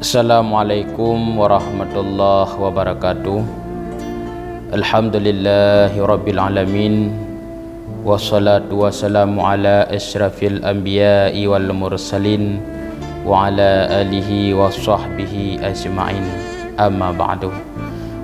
Assalamualaikum warahmatullahi wabarakatuh. Alhamdulillahi rabbil alamin. Wassalatu wassalamu ala asyrafil anbiya'i wal mursalin wa ala alihi wa sahbihi ajma'in. Amma ba'du.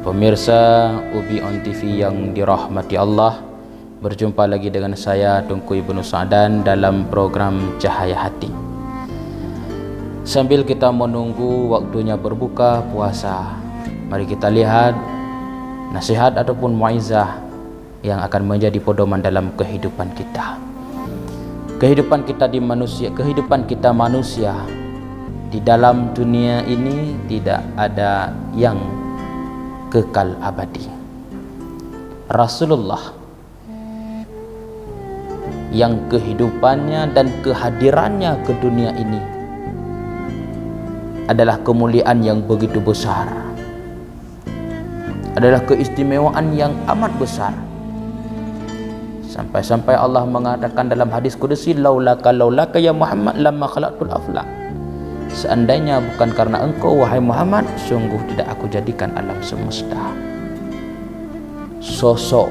Pemirsa Ubi On TV yang dirahmati Allah, berjumpa lagi dengan saya Tunku Ibnu Sa'dan dalam program Cahaya Hati. Sambil kita menunggu waktunya berbuka puasa, mari kita lihat nasihat ataupun muizah yang akan menjadi pedoman dalam kehidupan kita. Kehidupan kita manusia di dalam dunia ini tidak ada yang kekal abadi. Rasulullah yang kehidupannya dan kehadirannya ke dunia ini adalah kemuliaan yang begitu besar, adalah keistimewaan yang amat besar, sampai-sampai Allah mengatakan dalam hadis qudsi, laulaka ya Muhammad lamma khalaqtul aflaq, seandainya bukan karena engkau wahai Muhammad, sungguh tidak aku jadikan alam semesta. Sosok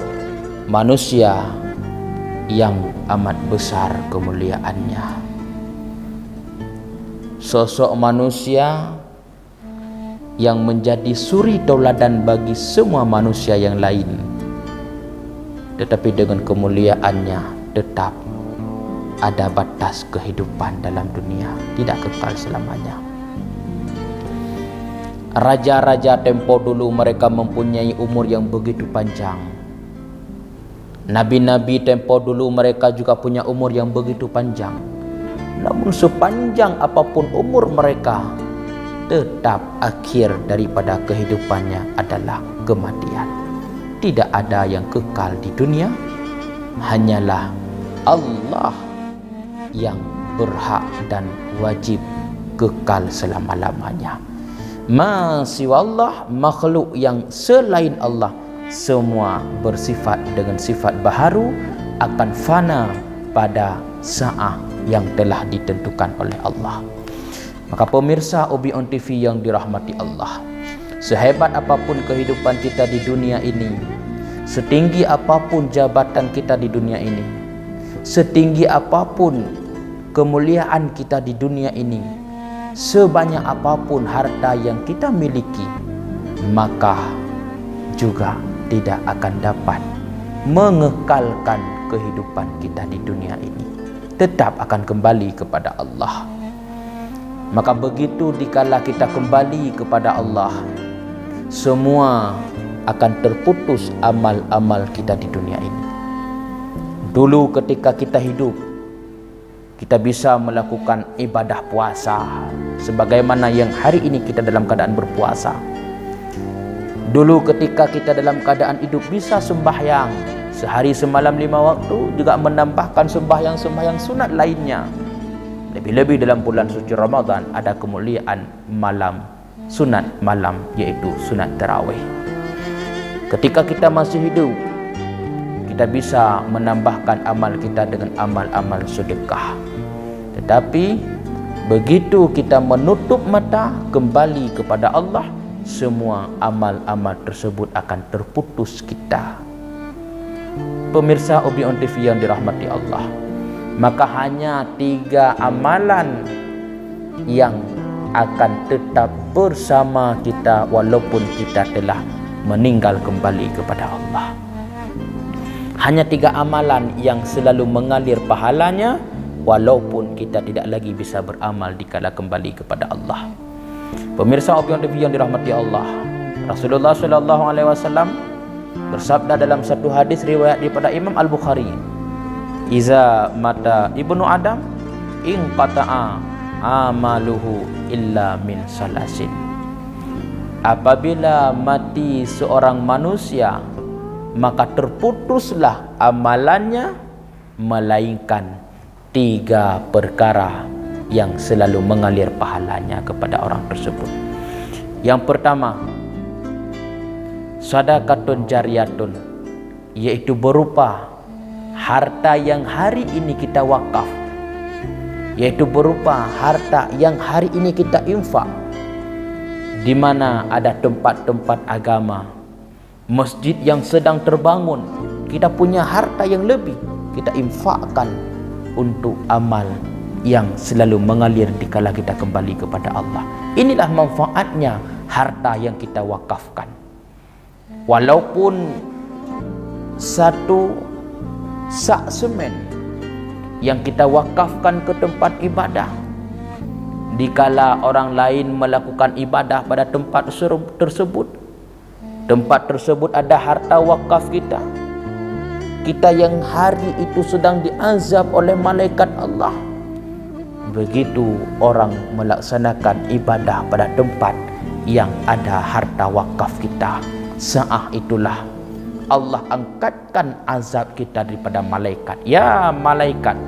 manusia yang amat besar kemuliaannya, sosok manusia yang menjadi suri tauladan bagi semua manusia yang lain, tetapi dengan kemuliaannya tetap ada batas kehidupan dalam dunia, tidak kekal selamanya. Raja-raja tempo dulu mereka mempunyai umur yang begitu panjang. Nabi-nabi tempo dulu mereka juga punya umur yang begitu panjang. Namun sepanjang apapun umur mereka, tetap akhir daripada kehidupannya adalah kematian. Tidak ada yang kekal di dunia, hanyalah Allah yang berhak dan wajib kekal selama-lamanya. Ma siwallah, makhluk yang selain Allah semua bersifat dengan sifat baharu, akan fana pada saat yang telah ditentukan oleh Allah. Maka pemirsa Ubi On TV yang dirahmati Allah, sehebat apapun kehidupan kita di dunia ini, setinggi apapun jabatan kita di dunia ini, setinggi apapun kemuliaan kita di dunia ini, sebanyak apapun harta yang kita miliki, maka juga tidak akan dapat mengekalkan kehidupan kita di dunia ini. Tetap akan kembali kepada Allah. Maka begitu dikala kita kembali kepada Allah, semua akan terputus amal-amal kita di dunia ini. Dulu ketika kita hidup, kita bisa melakukan ibadah puasa sebagaimana yang hari ini kita dalam keadaan berpuasa. Dulu ketika kita dalam keadaan hidup bisa sembahyang sehari semalam 5 waktu, juga menambahkan sembahyang-sembahyang sunat lainnya. Lebih-lebih dalam bulan suci Ramadan ada kemuliaan malam sunat malam, yaitu sunat tarawih. Ketika kita masih hidup, kita bisa menambahkan amal kita dengan amal-amal sedekah. Tetapi begitu kita menutup mata kembali kepada Allah, semua amal-amal tersebut akan terputus kita. Pemirsa Ubi On TV yang dirahmati Allah, maka hanya 3 amalan yang akan tetap bersama kita walaupun kita telah meninggal kembali kepada Allah. Hanya 3 amalan yang selalu mengalir pahalanya walaupun kita tidak lagi bisa beramal dikala kembali kepada Allah. Pemirsa Ubi On TV yang dirahmati Allah, Rasulullah SAW bersabda dalam satu hadis riwayat daripada Imam Al-Bukhari, iza mata ibnu Adam inqata'a amaluhu illa min salasin. Apabila mati seorang manusia, maka terputuslah amalannya melainkan 3 perkara yang selalu mengalir pahalanya kepada orang tersebut. Yang pertama, sadaqatun jariyatun, yaitu berupa harta yang hari ini kita wakaf, yaitu berupa harta yang hari ini kita infak, di mana ada tempat-tempat agama, masjid yang sedang terbangun, kita punya harta yang lebih, kita infakkan untuk amal yang selalu mengalir dikala kita kembali kepada Allah. Inilah manfaatnya harta yang kita wakafkan. Walaupun satu sak semen yang kita wakafkan ke tempat ibadah, dikala orang lain melakukan ibadah pada tempat tersebut, tempat tersebut ada harta wakaf kita, kita yang hari itu sedang diazab oleh malaikat Allah, begitu orang melaksanakan ibadah pada tempat yang ada harta wakaf kita, saat itulah Allah angkatkan azab kita daripada malaikat. Ya malaikat,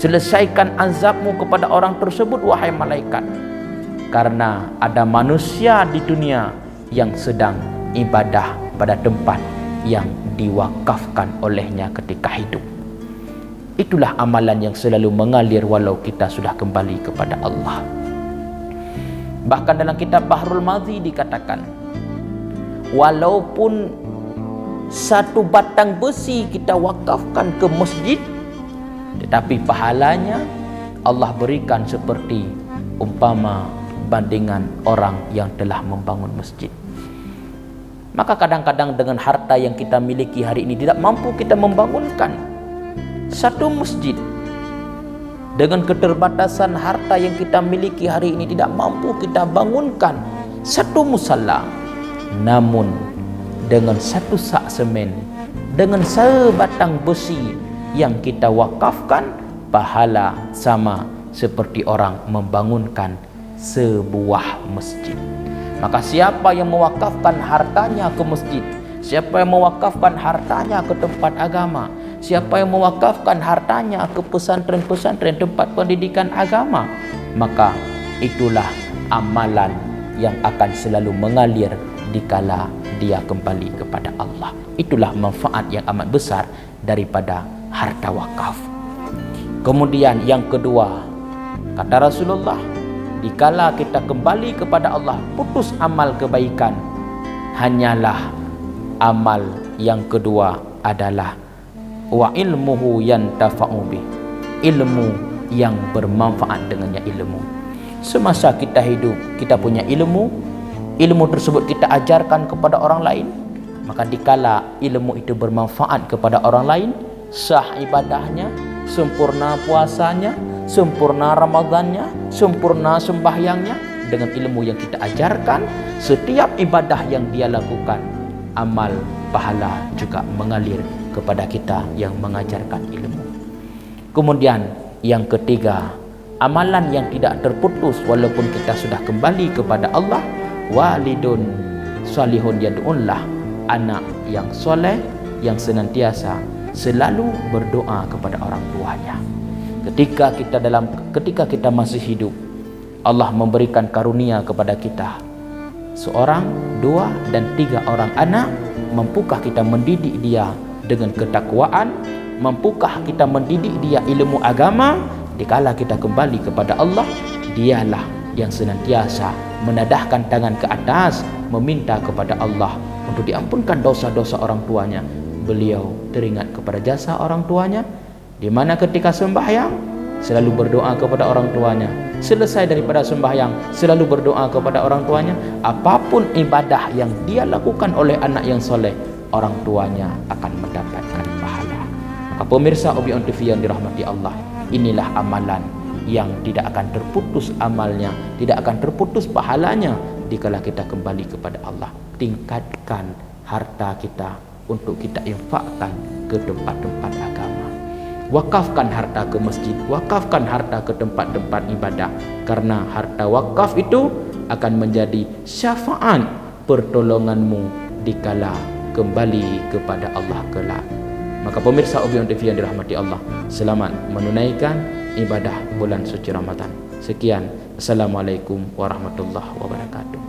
selesaikan azabmu kepada orang tersebut wahai malaikat, karena ada manusia di dunia yang sedang ibadah pada tempat yang diwakafkan olehnya ketika hidup. Itulah amalan yang selalu mengalir walau kita sudah kembali kepada Allah. Bahkan dalam kitab Bahrul Madhi dikatakan, walaupun satu batang besi kita wakafkan ke masjid, tetapi pahalanya Allah berikan seperti umpama bandingan orang yang telah membangun masjid. Maka kadang-kadang dengan harta yang kita miliki hari ini tidak mampu kita membangunkan satu masjid. Dengan keterbatasan harta yang kita miliki hari ini tidak mampu kita bangunkan satu musalla. Namun dengan satu sak semen, dengan sebatang besi yang kita wakafkan, pahala sama seperti orang membangunkan sebuah masjid. Maka siapa yang mewakafkan hartanya ke masjid, siapa yang mewakafkan hartanya ke tempat agama, siapa yang mewakafkan hartanya ke pesantren-pesantren tempat pendidikan agama, maka itulah amalan yang akan selalu mengalir dikala dia kembali kepada Allah. Itulah manfaat yang amat besar daripada harta wakaf. Kemudian yang kedua, kata Rasulullah, dikala kita kembali kepada Allah, putus amal kebaikan, hanyalah amal yang kedua adalah wa ilmuhu yantafa'u bih, ilmu yang bermanfaat dengannya ilmu. Semasa kita hidup, kita punya ilmu, ilmu tersebut kita ajarkan kepada orang lain, maka dikala ilmu itu bermanfaat kepada orang lain, sah ibadahnya, sempurna puasanya, sempurna Ramadannya, sempurna sembahyangnya, dengan ilmu yang kita ajarkan, setiap ibadah yang dia lakukan, amal pahala juga mengalir kepada kita yang mengajarkan ilmu. Kemudian yang ketiga, amalan yang tidak terputus walaupun kita sudah kembali kepada Allah, walidun salihun yad'unlah, anak yang soleh yang senantiasa selalu berdoa kepada orang tuanya. Ketika kita masih hidup, Allah memberikan karunia kepada kita seorang, dua, dan tiga orang anak. Mampukah kita mendidik dia dengan ketakwaan? Mampukah kita mendidik dia ilmu agama? Dikala kita kembali kepada Allah, dialah yang senantiasa menadahkan tangan ke atas, meminta kepada Allah untuk diampunkan dosa-dosa orang tuanya. Beliau teringat kepada jasa orang tuanya, di mana ketika sembahyang selalu berdoa kepada orang tuanya, selesai daripada sembahyang selalu berdoa kepada orang tuanya. Apapun ibadah yang dia lakukan oleh anak yang soleh, orang tuanya akan mendapatkan pahala. Maka pemirsa Obion TV yang dirahmati Allah, inilah amalan yang tidak akan terputus amalnya, tidak akan terputus pahalanya dikala kita kembali kepada Allah. Tingkatkan harta kita untuk kita infakkan ke tempat-tempat agama. Wakafkan harta ke masjid, wakafkan harta ke tempat-tempat ibadah, karena harta wakaf itu akan menjadi syafaat pertolonganmu dikala kembali kepada Allah kelak. Maka pemirsa Obion TV yang dirahmati Allah, selamat menunaikan ibadah bulan suci Ramadan. Sekian, Assalamualaikum warahmatullahi wabarakatuh.